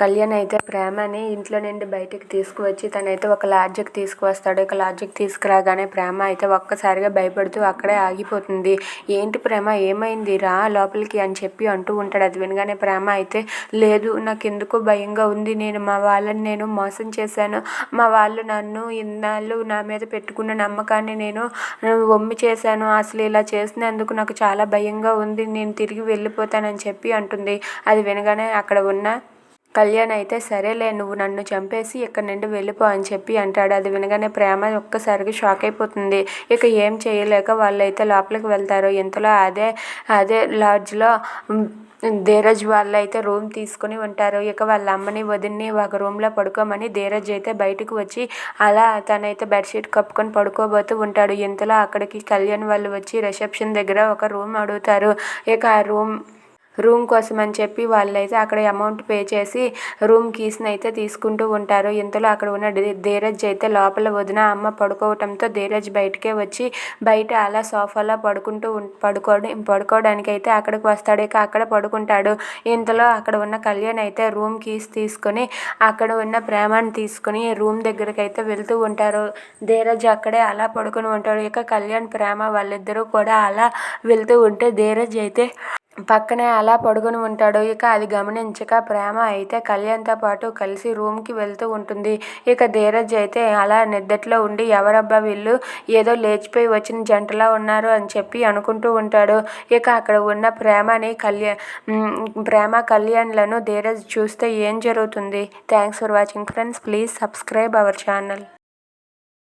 కళ్యాణ్ అయితే ప్రేమని ఇంట్లో నుండి బయటికి తీసుకువచ్చి తనైతే ఒక లాడ్జికి తీసుకువస్తాడు. ఇక లాడ్జికి తీసుకురాగానే ప్రేమ అయితే ఒక్కసారిగా భయపడుతూ అక్కడే ఆగిపోతుంది. ఏంటి ప్రేమ, ఏమైంది, రా లోపలికి అని చెప్పి అంటూ ఉంటాడు. అది వినగానే ప్రేమ అయితే లేదు, నాకెందుకో భయంగా ఉంది, మా వాళ్ళని నేను మోసం చేశాను, మా వాళ్ళు నన్ను ఇన్నాళ్ళు నా మీద పెట్టుకున్న నమ్మకాన్ని నేను వమ్మి చేశాను, అసలు ఇలా చేసినందుకు నాకు చాలా భయంగా ఉంది, నేను తిరిగి వెళ్ళిపోతానని చెప్పి అంటుంది. అది వినగానే అక్కడ ఉన్న కళ్యాణ్ అయితే సరేలే, నువ్వు నన్ను చంపేసి ఇక్కడి నుండి వెళ్ళిపో అని చెప్పి అంటాడు. అది వినగానే ప్రేమ ఒక్కసారిగా షాక్ అయిపోతుంది. ఇక ఏం చేయలేక వాళ్ళైతే లోపలికి వెళ్తారు. ఇంతలో అదే అదే లాడ్జ్లో ధీరజ్ వాళ్ళైతే రూమ్ తీసుకుని ఉంటారు. ఇక వాళ్ళ అమ్మని వదిన్ని ఒక రూమ్లో పడుకోమని ధీరజ్ అయితే బయటకు వచ్చి అలా తనైతే బెడ్షీట్ కప్పుకొని పడుకోబోతూ ఉంటాడు. ఇంతలో అక్కడికి కళ్యాణ్ వాళ్ళు వచ్చి రిసెప్షన్ దగ్గర ఒక రూమ్ అడుగుతారు. ఇక ఆ రూమ్ కోసం అని చెప్పి వాళ్ళైతే అక్కడ అమౌంట్ పే చేసి రూమ్ కీస్ని అయితే తీసుకుంటూ ఉంటారు. ఇంతలో అక్కడ ఉన్న ధీరజ్ అయితే లోపల వదిన అమ్మ పడుకోవటంతో ధీరజ్ బయటకే వచ్చి బయట అలా సోఫాలో పడుకోవడానికి అయితే అక్కడికి వస్తాడు. ఇక అక్కడ పడుకుంటాడు. ఇంతలో అక్కడ ఉన్న కళ్యాణ్ అయితే రూమ్ కీస్ తీసుకొని అక్కడ ఉన్న ప్రేమని తీసుకుని రూమ్ దగ్గరికి అయితే వెళ్తూ ఉంటారు. ధీరజ్ అక్కడే అలా పడుకుని ఉంటాడు. ఇక కళ్యాణ్ ప్రేమ వాళ్ళిద్దరూ కూడా అలా వెళ్తూ ఉంటే ధీరజ్ అయితే పక్కనే అలా పడుకుని ఉంటాడు. ఇక అది గమనించక ప్రేమ అయితే కళ్యాణ్తో పాటు కలిసి రూమ్కి వెళ్తూ ఉంటుంది. ఇక ధీరజ్ అయితే అలా నిద్దట్లో ఉండి ఎవరబ్బా వీళ్ళు ఏదో లేచిపోయి వచ్చిన జంటలా ఉన్నారు అని చెప్పి అనుకుంటూ ఉంటాడు. ఇక అక్కడ ఉన్న ప్రేమ కళ్యాణ్లను ధీరజ్ చూస్తే ఏం జరుగుతుంది? Thanks for watching friends. Please subscribe our channel.